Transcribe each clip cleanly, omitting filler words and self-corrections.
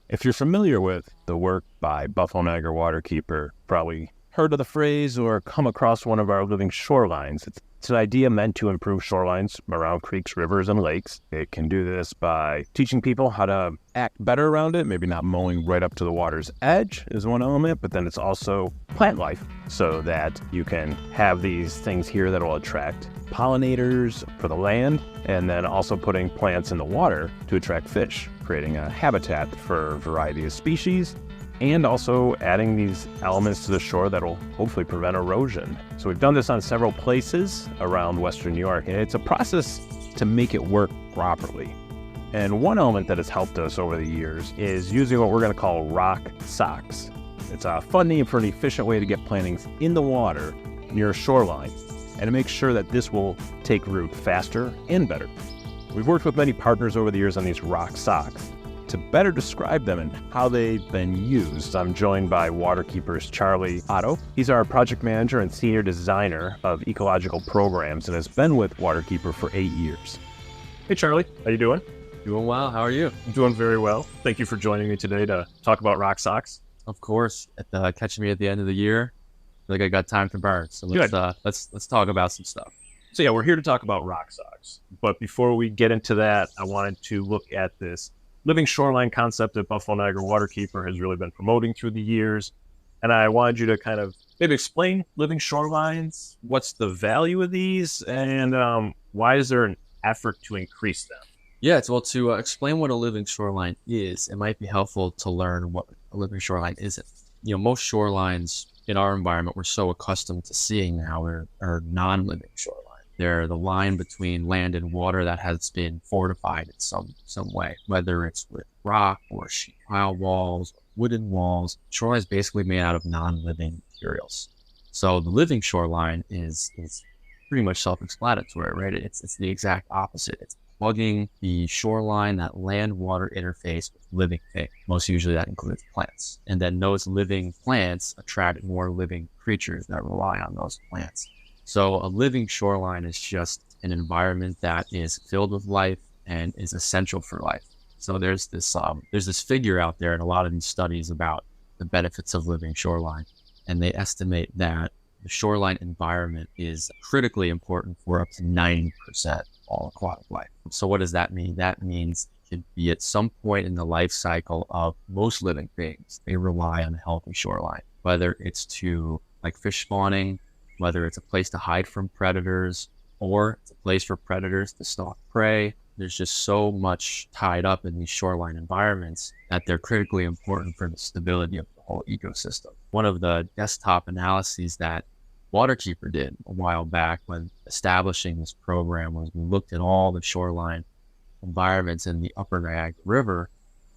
If you're familiar with the work by Buffalo Niagara Waterkeeper, probably heard of the phrase or come across one of our living shorelines. It's an idea meant to improve shorelines around creeks, rivers, and lakes. It can do this by teaching people how to act better around it, maybe not mowing right up to the water's edge is one element, but then it's also plant life so that you can have these things here that will attract pollinators for the land, and then also putting plants in the water to attract fish, creating a habitat for a variety of species, and also adding these elements to the shore that will hopefully prevent erosion. So we've done this on several places around Western New York, and it's a process to make it work properly. And one element that has helped us over the years is using what we're going to call rock socks. It's a fun name for an efficient way to get plantings in the water near a shoreline, and to make sure that this will take root faster and better. We've worked with many partners over the years on these rock socks. To better describe them and how they've been used, I'm joined by Waterkeeper's Charles Oddo. He's our project manager and senior designer of ecological programs and has been with Waterkeeper for 8 years. Hey Charlie, how you doing? Doing well. How are you? I'm doing very well. Thank you for joining me today to talk about rock socks. Of course. Catching me at the end of the year. I feel like I got time to burn. So let's talk about some stuff. So yeah, we're here to talk about rock socks. But before we get into that, I wanted to look at this living shoreline concept that Buffalo Niagara Waterkeeper has really been promoting through the years. And I wanted you to kind of maybe explain living shorelines, what's the value of these, and why is there an effort to increase them? Yeah, to explain what a living shoreline is, it might be helpful to learn what a living shoreline isn't. Most shorelines in our environment we're so accustomed to seeing now are non-living shorelines. They're the line between land and water that has been fortified in some way, whether it's with rock or sheet pile walls, wooden walls. Shoreline is basically made out of non-living materials. So the living shoreline is pretty much self-explanatory, right? It's the exact opposite. It's plugging the shoreline, that land-water interface with living things. Most usually that includes plants. And then those living plants attract more living creatures that rely on those plants. So a living shoreline is just an environment that is filled with life and is essential for life. So there's this figure out there in a lot of these studies about the benefits of living shoreline, and they estimate that the shoreline environment is critically important for up to 90% of all aquatic life. So what does that mean? That means it could be at some point in the life cycle of most living things, they rely on a healthy shoreline, whether it's to like fish spawning, whether it's a place to hide from predators, or it's a place for predators to stalk prey. There's just so much tied up in these shoreline environments that they're critically important for the stability of the whole ecosystem. One of the desktop analyses that Waterkeeper did a while back when establishing this program was we looked at all the shoreline environments in the upper Niagara River,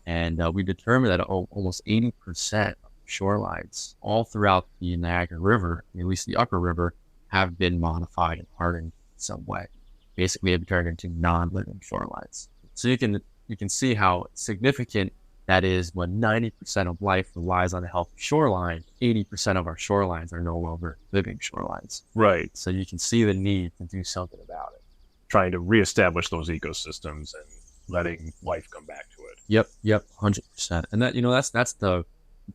and we determined that almost 80% shorelines all throughout the Niagara River, at least the upper river, have been modified and hardened in some way. Basically, have turned into non-living shorelines. So you can see how significant that is when 90% of life relies on a healthy shoreline. 80% of our shorelines are no longer living shorelines. Right. So you can see the need to do something about it. Trying to reestablish those ecosystems and letting life come back to it. Yep, 100%. And that's the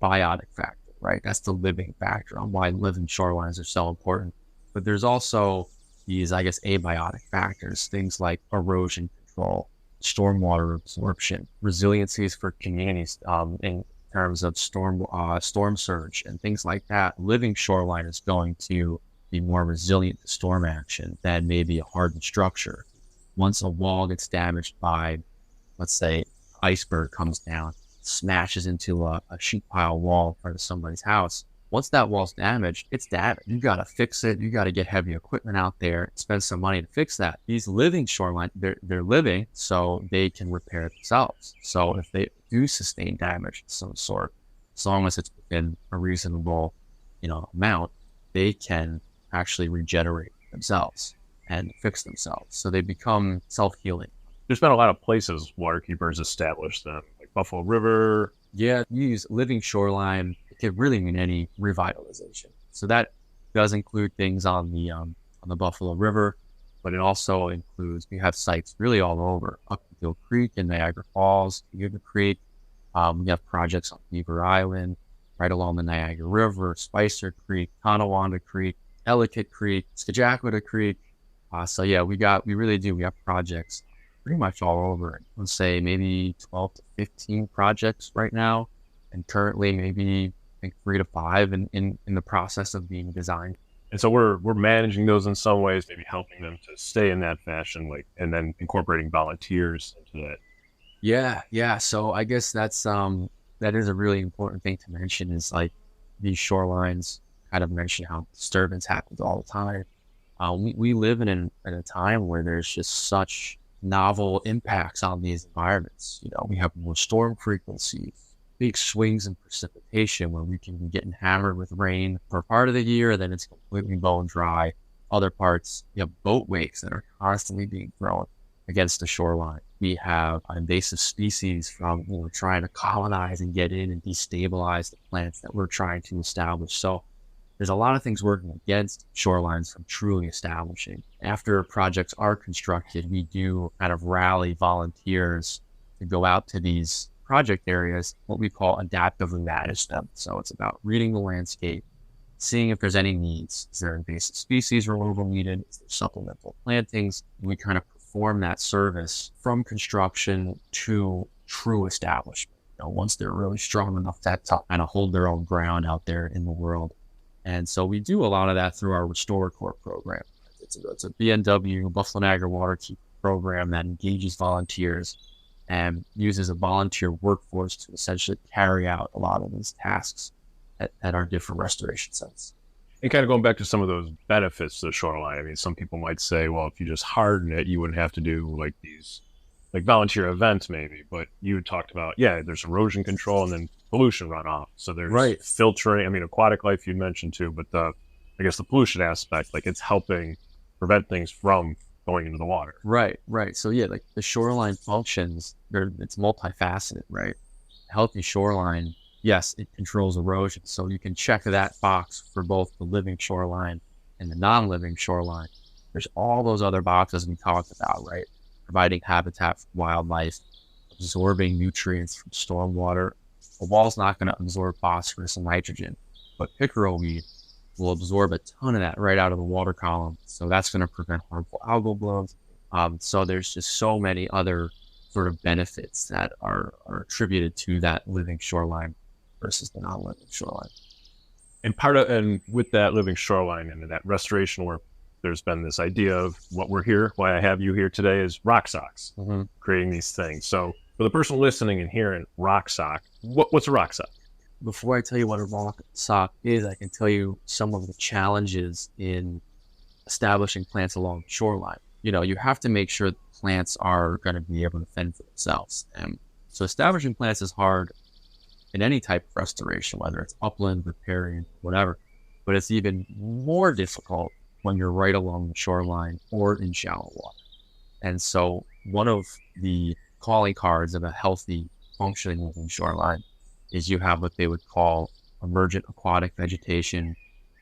biotic factor, right? That's the living factor on why living shorelines are so important. But there's also these, I guess, abiotic factors, things like erosion control, stormwater absorption, resiliencies for communities in terms of storm surge and things like that. Living shoreline is going to be more resilient to storm action than maybe a hardened structure. Once a wall gets damaged by, let's say, iceberg comes down, smashes into a sheet pile wall in front of somebody's house. Once that wall's damaged, it's damaged. You got to fix it. You got to get heavy equipment out there, spend some money to fix that. These living shoreline, they're living, so they can repair themselves. So if they do sustain damage of some sort, as long as it's within a reasonable, amount, they can actually regenerate themselves and fix themselves. So they become self-healing. There's been a lot of places Waterkeepers established them, like Buffalo River. Yeah, you use living shoreline. It could really mean any revitalization. So that does include things on the Buffalo River, but it also includes, we have sites really all over, Uphill Creek in Niagara Falls, Utica Creek, We have projects on Beaver Island, right along the Niagara River, Spicer Creek, Tonawanda Creek, Ellicott Creek, Skajakwita Creek. So yeah, we really do. We have projects pretty much all over. Let's say maybe 12 to 15 projects right now, and currently maybe I think 3 to 5 in the process of being designed. And so we're managing those in some ways, maybe helping them to stay in that fashion, like, and then incorporating volunteers into that. Yeah. So I guess that is a really important thing to mention is like these shorelines kind of mention how disturbance happens all the time. We live in a time where there's just such novel impacts on these environments. We have more storm frequency, big swings in precipitation where we can be getting hammered with rain for part of the year, then it's completely bone dry. Other parts, you have boat wakes that are constantly being thrown against the shoreline. We have invasive species from trying to colonize and get in and destabilize the plants that we're trying to establish. So there's a lot of things working against shorelines from truly establishing. After projects are constructed, we do kind of rally volunteers to go out to these project areas, what we call adaptively manage them. So it's about reading the landscape, seeing if there's any needs. Is there invasive species removal needed? Is there supplemental plantings? We kind of perform that service from construction to true establishment. Once they're really strong enough to kind of hold their own ground out there in the world. And so we do a lot of that through our Restore Corps program. It's a BNW, Buffalo Niagara Waterkeeper program that engages volunteers and uses a volunteer workforce to essentially carry out a lot of these tasks at our different restoration sites. And kind of going back to some of those benefits to the shoreline, I mean, some people might say, well, if you just harden it, you wouldn't have to do like these like volunteer events maybe, but you talked about, there's erosion control and then pollution runoff. So there's filtering. I mean, aquatic life you mentioned too, but I guess the pollution aspect, like it's helping prevent things from going into the water. Right. So yeah, like the shoreline functions, it's multifaceted, right? A healthy shoreline, yes, it controls erosion. So you can check that box for both the living shoreline and the non-living shoreline. There's all those other boxes we talked about, right? Providing habitat for wildlife, absorbing nutrients from stormwater. A wall's not going to absorb phosphorus and nitrogen, but pickerel weed will absorb a ton of that right out of the water column. So that's going to prevent harmful algal blooms. So there's just so many other sort of benefits that are attributed to that living shoreline versus the non-living shoreline. And with that living shoreline and that restoration work, there's been this idea of why I have you here today is rock socks, creating these things. So for the person listening and hearing rock sock, what's a rock sock? Before I tell you what a rock sock is, I can tell you some of the challenges in establishing plants along the shoreline. You have to make sure that plants are going to be able to fend for themselves. And so establishing plants is hard in any type of restoration, whether it's upland, riparian, whatever. But it's even more difficult when you're right along the shoreline or in shallow water. And so one of the calling cards of a healthy, functioning living shoreline is you have what they would call emergent aquatic vegetation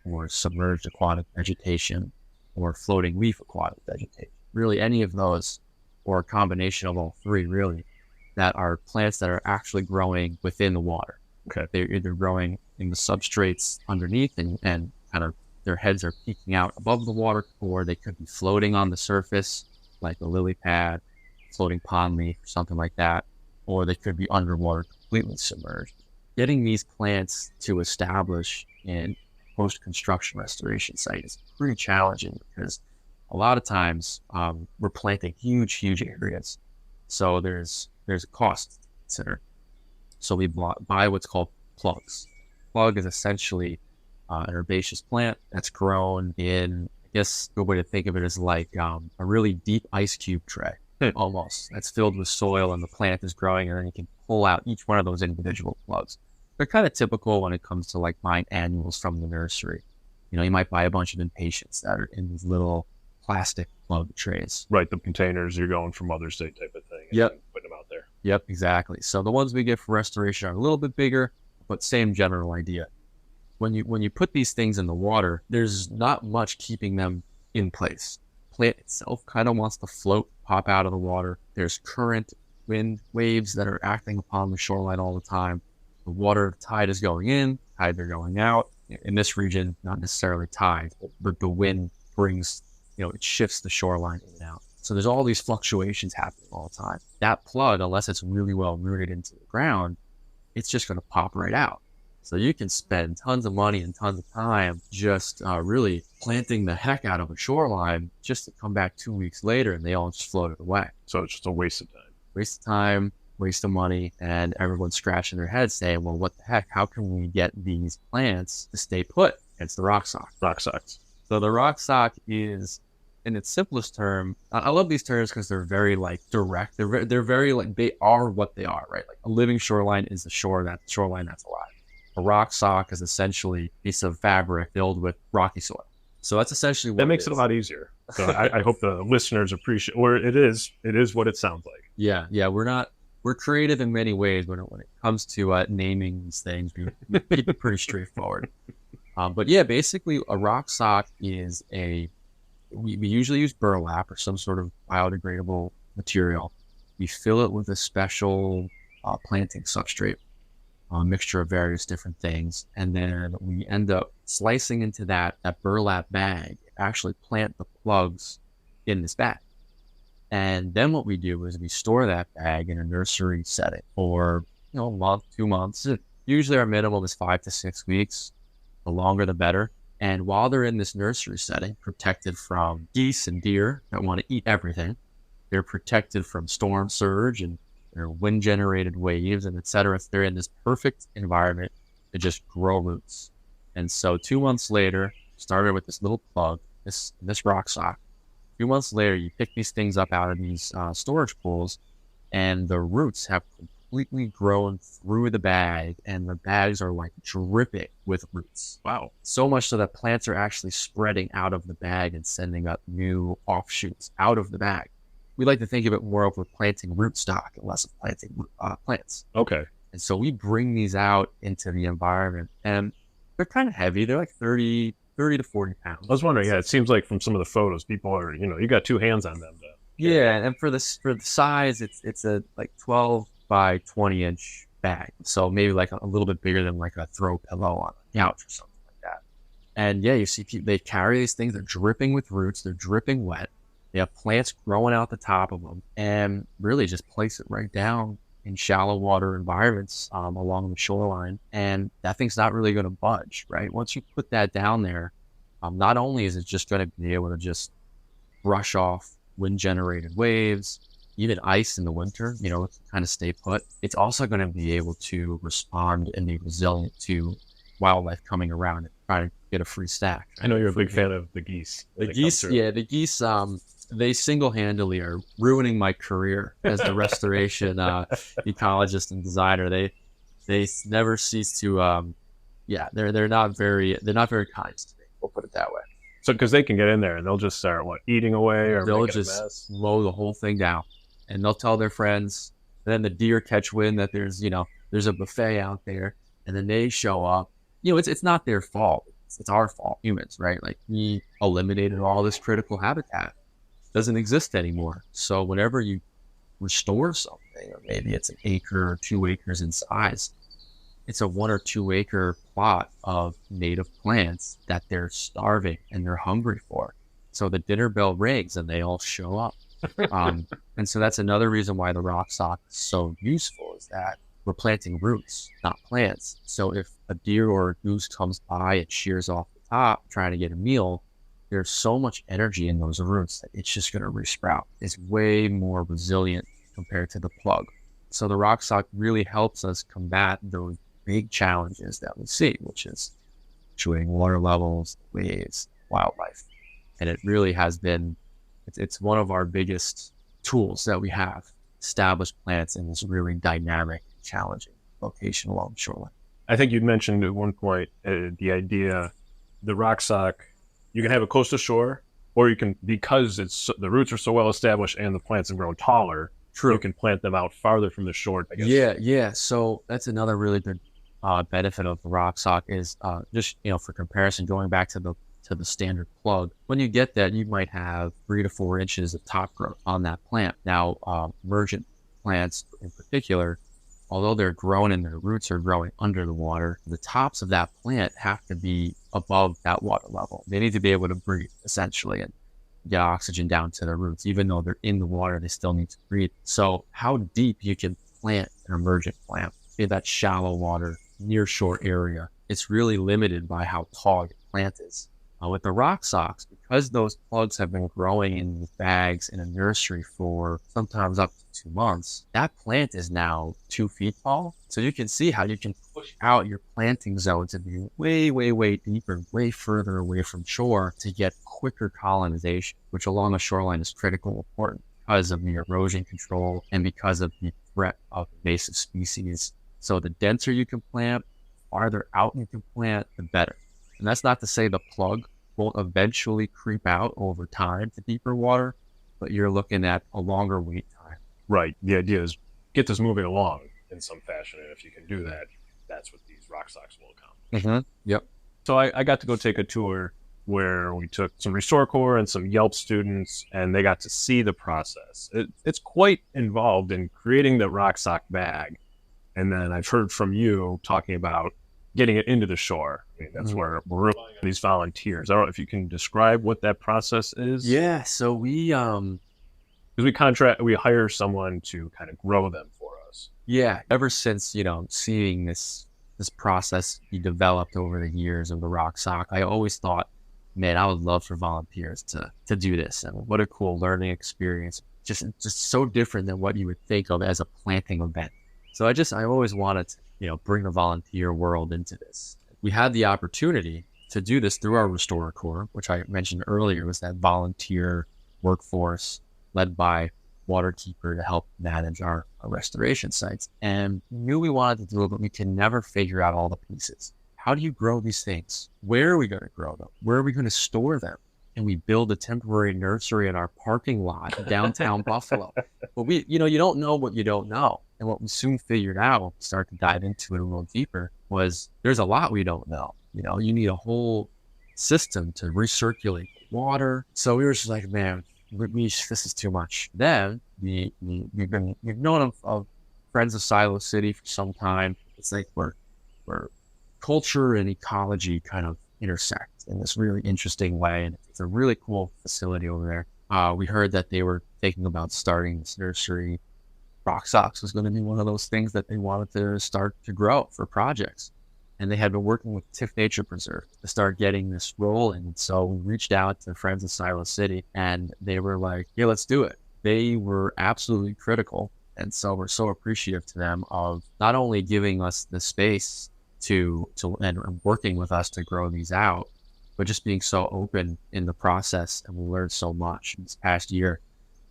or submerged aquatic vegetation or floating leaf aquatic vegetation. Really any of those, or a combination of all three really, that are plants that are actually growing within the water. Okay. They're either growing in the substrates underneath and kind of their heads are peeking out above the water, or they could be floating on the surface like a lily pad, floating pond leaf, or something like that, or they could be underwater completely submerged. Getting these plants to establish in post-construction restoration site is pretty challenging because a lot of times we're planting huge areas. So there's a cost to consider. So we buy what's called plugs. Plug is essentially an herbaceous plant that's grown in, I guess the way to think of it is like a really deep ice cube tray, almost. That's filled with soil and the plant is growing, and then you can pull out each one of those individual plugs. They're kind of typical when it comes to like buying annuals from the nursery. You might buy a bunch of impatiens that are in these little plastic plug trays. Right, the containers you're going from Mother's Day type of thing. Yep. And putting them out there. Yep, exactly. So the ones we get for restoration are a little bit bigger, but same general idea. When you put these things in the water, there's not much keeping them in place. Plant itself kind of wants to float, pop out of the water. There's current, wind waves that are acting upon the shoreline all the time. The water tide is going in, tide are going out. In this region, not necessarily tide, but the wind brings, it shifts the shoreline in and out. So there's all these fluctuations happening all the time. That plug, unless it's really well rooted into the ground, it's just going to pop right out. So you can spend tons of money and tons of time just really planting the heck out of a shoreline just to come back 2 weeks later and they all just floated away. So it's just a waste of time. Waste of time, waste of money, and everyone's scratching their heads saying, well, what the heck? How can we get these plants to stay put? It's the rock sock. Rock socks. So the rock sock is, in its simplest term, I love these terms because they're very direct. They're very they are what they are, right? Like a living shoreline is the shoreline that's alive. A rock sock is essentially a piece of fabric filled with rocky soil. So that's essentially what that makes it a lot easier. So I hope the listeners appreciate, or it is what it sounds like. Yeah. We're creative in many ways when it comes to naming these things. We keep it pretty straightforward. But yeah, basically a rock sock is we usually use burlap or some sort of biodegradable material. We fill it with a special planting substrate, a mixture of various different things. And then we end up slicing into that burlap bag, actually plant the plugs in this bag. And then what we do is we store that bag in a nursery setting for, a month, 2 months. Usually our minimum is 5 to 6 weeks. The longer, the better. And while they're in this nursery setting, protected from geese and deer that want to eat everything, they're protected from storm surge and their wind-generated waves and et cetera. They're in this perfect environment to just grow roots. And so 2 months later, started with this little plug, this rock sock. 2 months later, you pick these things up out of these storage pools, and the roots have completely grown through the bag, and the bags are dripping with roots. Wow. So much so that plants are actually spreading out of the bag and sending up new offshoots out of the bag. We like to think of it more of planting rootstock and less of planting plants. Okay. And so we bring these out into the environment, and they're kind of heavy. They're 30 to 40 pounds. I was wondering, it seems like from some of the photos, people are, you got 2 hands on them. Yeah, and for the size, it's a 12 by 20 inch bag. So maybe a little bit bigger than a throw pillow on a couch or something like that. And yeah, you see people, they carry these things, they're dripping with roots, they're dripping wet. They have plants growing out the top of them, and really just place it right down in shallow water environments along the shoreline. And that thing's not really going to budge, right? Once you put that down there, not only is it just going to be able to just brush off wind-generated waves, even ice in the winter, kind of stay put. It's also going to be able to respond and be resilient to wildlife coming around and trying to get a free stack. I know you're a big fan of the geese. The geese, they single-handedly are ruining my career as a restoration ecologist and designer. They never cease to, they're not very kind to me. We'll put it that way. So, because they can get in there and they'll just start eating away, or they'll just a mess. Mow the whole thing down, and they'll tell their friends. And then the deer catch wind that there's a buffet out there, and then they show up. It's not their fault. It's our fault, humans, right? We eliminated all this critical habitat. It doesn't exist anymore. So whenever you restore something, or maybe it's an acre or 2 acres in size, it's a 1 or 2 acre plot of native plants that they're starving and they're hungry for. So the dinner bell rings and they all show up. And so that's another reason why the rock sock is so useful, is that we're planting roots, not plants. So if a deer or a goose comes by and shears off the top trying to get a meal, there's so much energy in those roots that it's just going to resprout. It's way more resilient compared to the plug. So the rock sock really helps us combat those big challenges that we see, which is fluctuating water levels, waves, wildlife. And it really has been, it's one of our biggest tools that we have, established plants in this really dynamic, challenging location along the shoreline. I think you'd mentioned at one point the idea, the rock sock, you can have it close to shore, or you can, because the roots are so well established and the plants have grown taller, True. You can plant them out farther from the shore, I guess. Yeah. So that's another really good benefit of the rock sock is just, for comparison, going back to the standard plug. When you get that, you might have 3 to 4 inches of top growth on that plant. Now, emergent plants in particular, although they're grown and their roots are growing under the water, the tops of that plant have to be above that water level. They need to be able to breathe, essentially, and get oxygen down to their roots. Even though they're in the water, they still need to breathe. So how deep you can plant an emergent plant in that shallow water, near shore area, it's really limited by how tall your plant is. With the rock socks, because those plugs have been growing in bags in a nursery for sometimes up to 2 months, that plant is now 2 feet tall. So you can see how you can push out your planting zone to be way, way, way deeper, way further away from shore to get quicker colonization, which along the shoreline is critically important because of the erosion control and because of the threat of invasive species. So the denser you can plant, farther out you can plant, the better. And that's not to say the plug won't eventually creep out over time to deeper water, but you're looking at a longer wait time. Right. The idea is get this moving along in some fashion. And if you can do that, that's what these rock socks will accomplish. Yep. So I got to go take a tour where we took some Restore Corps and some Yelp students, and they got to see the process. It's quite involved in creating the rock sock bag. And then I've heard from you talking about getting it into the shore. I mean, that's where we're relying on these volunteers. I don't know if you can describe what that process is. Yeah. So because we hire someone to kind of grow them for us. Yeah. Ever since, seeing this process be developed over the years of the rock sock, I always thought, man, I would love for volunteers to do this. And what a cool learning experience. Just so different than what you would think of as a planting event. So I always wanted to, bring the volunteer world into this. We had the opportunity to do this through our Restore Corps, which I mentioned earlier was that volunteer workforce led by Waterkeeper to help manage our restoration sites. And we knew we wanted to do it, but we could never figure out all the pieces. How do you grow these things? Where are we going to grow them? Where are we going to store them? And we build a temporary nursery in our parking lot in downtown Buffalo. But you don't know what you don't know. And what we soon figured out, start to dive into it a little deeper, was there's a lot we don't know. You need a whole system to recirculate water. So we were just like, man, this is too much. Then we've known of Friends of Silo City for some time. It's like where culture and ecology kind of intersect in this really interesting way. And it's a really cool facility over there. We heard that they were thinking about starting this nursery. Rock socks was going to be one of those things that they wanted to start to grow for projects. And they had been working with Tiff Nature Preserve to start getting this rolling. And so we reached out to Friends of Silo City and they were like, yeah, let's do it. They were absolutely critical. And so we're so appreciative to them of not only giving us the space and working with us to grow these out, but just being so open in the process. And we learned so much this past year.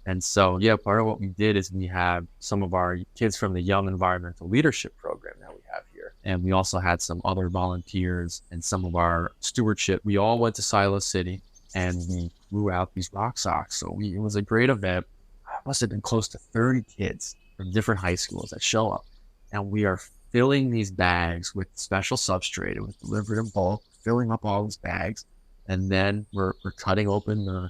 And so, yeah, part of what we did is we have some of our kids from the Young Environmental Leadership Program that we have here. And we also had some other volunteers and some of our stewardship. We all went to Silo City and we grew out these rock socks. So it was a great event. It must have been close to 30 kids from different high schools that show up. And we are filling these bags with special substrate. It was delivered in bulk, filling up all these bags. And then we're cutting open the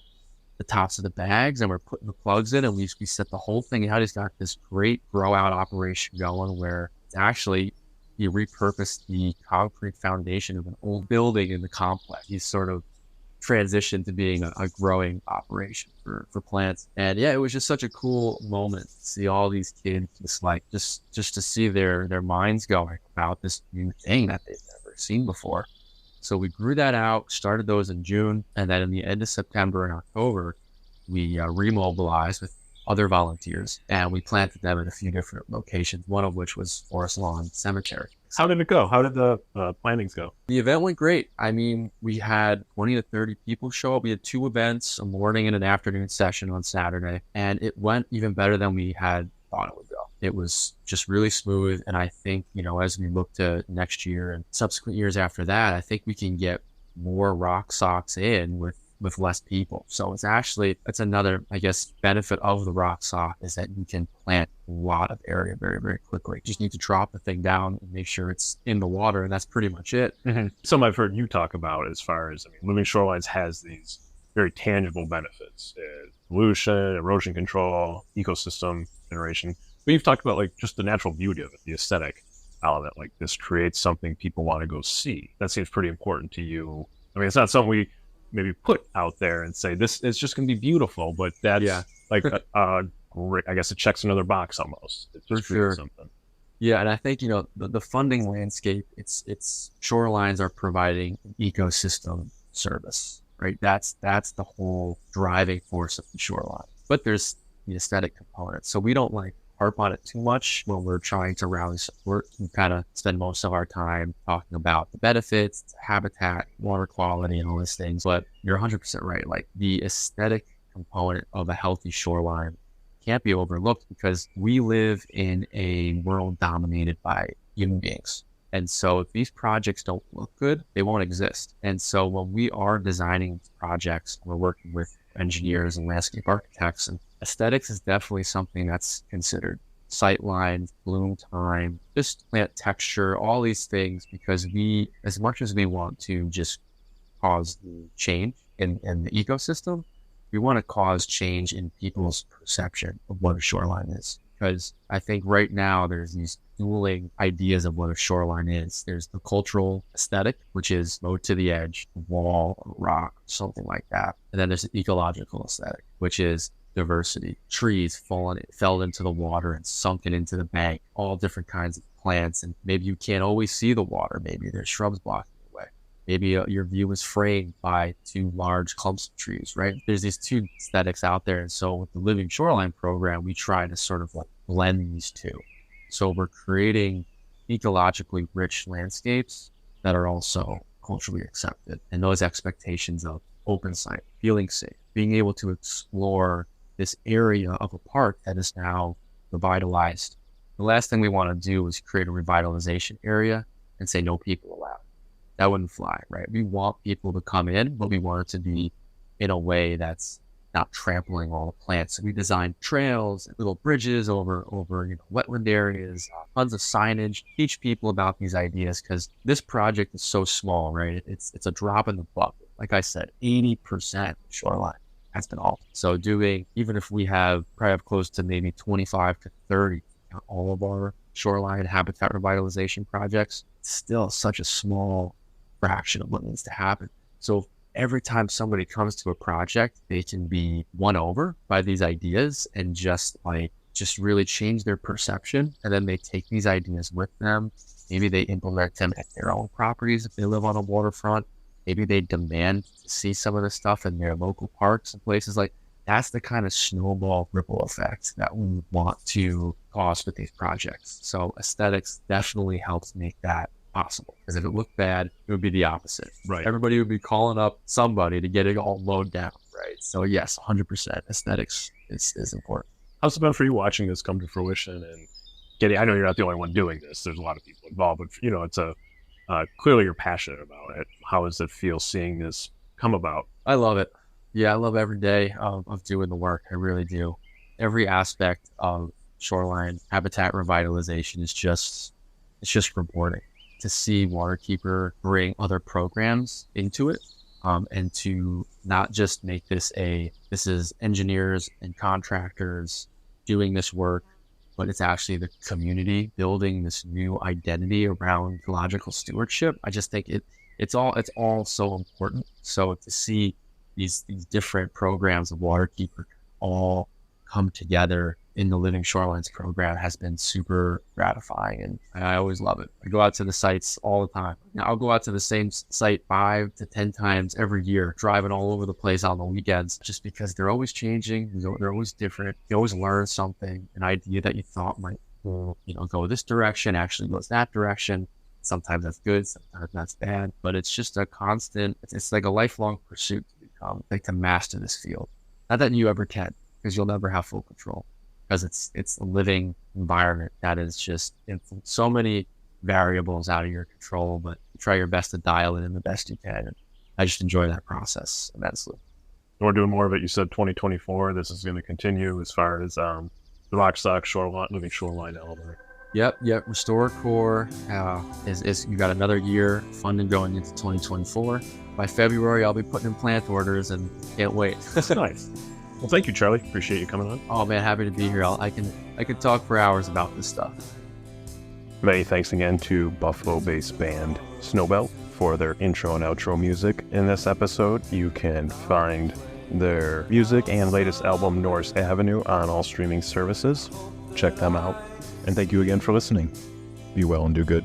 tops of the bags and we're putting the plugs in and we set the whole thing out. He's got this great grow out operation going where actually he repurposed the concrete foundation of an old building in the complex. He's sort of transitioned to being a growing operation for plants. And yeah, it was just such a cool moment to see all these kids just to see their minds going about this new thing that they've never seen before. So we grew that out, started those in June, and then in the end of September and October, we remobilized with other volunteers, and we planted them in a few different locations, one of which was Forest Lawn Cemetery. How did it go? How did the plantings go? The event went great. I mean, we had 20 to 30 people show up. We had 2 events, a morning and an afternoon session on Saturday, and it went even better than we had thought it would go. It was just really smooth. And I think, as we look to next year and subsequent years after that, I think we can get more rock socks in with less people. So it's another, I guess, benefit of the rock sock is that you can plant a lot of area very, very quickly. You just need to drop the thing down and make sure it's in the water. And that's pretty much it. Mm-hmm. Some I've heard you talk about as far as, Living Shorelines has these very tangible benefits. Pollution, erosion control, ecosystem generation. But you've talked about like just the natural beauty of it, the aesthetic element. Like this creates something people want to go see. That seems pretty important to you. I mean, it's not something we maybe put out there and say this is just going to be beautiful, but that's like great. I guess it checks another box almost. It just creates something. Yeah, and I think the funding landscape. It's shorelines are providing an ecosystem service, right? That's the whole driving force of the shoreline. But there's the aesthetic component, so we don't like harp on it too much when we're trying to rally support. We kind of spend most of our time talking about the benefits, habitat, water quality, and all these things. But you're 100% right. Like the aesthetic component of a healthy shoreline can't be overlooked because we live in a world dominated by human beings. And so if these projects don't look good, they won't exist. And so when we are designing projects, we're working with engineers and landscape architects, and aesthetics is definitely something that's considered. Sight lines, bloom time, just plant texture, all these things, because we, as much as we want to just cause the change in the ecosystem, we want to cause change in people's perception of what a shoreline is. Because I think right now there's these dueling ideas of what a shoreline is. There's the cultural aesthetic, which is mowed to the edge, a wall, a rock, something like that. And then there's the ecological aesthetic, which is diversity, trees fell into the water and sunken into the bank, all different kinds of plants. And maybe you can't always see the water. Maybe there's shrubs blocking the way. Maybe your view is framed by two large clumps of trees, right? There's these two aesthetics out there. And so with the Living Shoreline program, we try to sort of like blend these two. So we're creating ecologically rich landscapes that are also culturally accepted. And those expectations of open sight, feeling safe, being able to explore this area of a park that is now revitalized. The last thing we want to do is create a revitalization area and say no people allowed. That wouldn't fly, right? We want people to come in, but we want it to be in a way that's not trampling all the plants. So we designed trails and little bridges over wetland areas, tons of signage, teach people about these ideas, because this project is so small, right? It's a drop in the bucket. Like I said, 80% shoreline has been altered. So even if we probably have close to maybe 25 to 30, all of our shoreline habitat revitalization projects, it's still such a small fraction of what needs to happen. So every time somebody comes to a project, they can be won over by these ideas and just really change their perception. And then they take these ideas with them. Maybe they implement them at their own properties if they live on a waterfront. Maybe they demand to see some of the stuff in their local parks and places. Like that's the kind of snowball ripple effect that we want to cause with these projects. So aesthetics definitely helps make that possible, because if it looked bad, it would be the opposite. Right. Everybody would be calling up somebody to get it all mowed down. Right. So yes, 100% aesthetics is important. How's it been for you watching this come to fruition and I know you're not the only one doing this. There's a lot of people involved, but it's clearly you're passionate about it. How does it feel seeing this come about? I love it. Yeah, I love every day of doing the work. I really do. Every aspect of shoreline habitat revitalization is just rewarding. To see Waterkeeper bring other programs into it, and to not just make this is engineers and contractors doing this work, but it's actually the community building this new identity around ecological stewardship. I just think it's all so important. So to see these different programs of Waterkeeper all come together in the Living Shorelines program has been super gratifying, and I always love it. I go out to the sites all the time. Now, I'll go out to the same site 5 to 10 times every year, driving all over the place on the weekends, just because they're always changing. They're always different. You always learn something. An idea that you thought might go this direction actually goes that direction. Sometimes that's good, sometimes that's bad, but it's just a constant. It's like a lifelong pursuit to become, like to master this field. Not that you ever can, because you'll never have full control. Because it's a living environment that is just so many variables out of your control, but you try your best to dial it in the best you can. And I just enjoy that process immensely. We're doing more of it. You said 2024. This is going to continue as far as the Rockstock Living Shoreline element. Yep. Restore Core is you got another year funding going into 2024. By February, I'll be putting in plant orders and can't wait. Nice. Well, thank you, Charlie. Appreciate you coming on. Oh man, happy to be here. I can talk for hours about this stuff. Many thanks again to Buffalo-based band Snowbelt for their intro and outro music in this episode. You can find their music and latest album, Norris Avenue, on all streaming services. Check them out. And thank you again for listening. Be well and do good.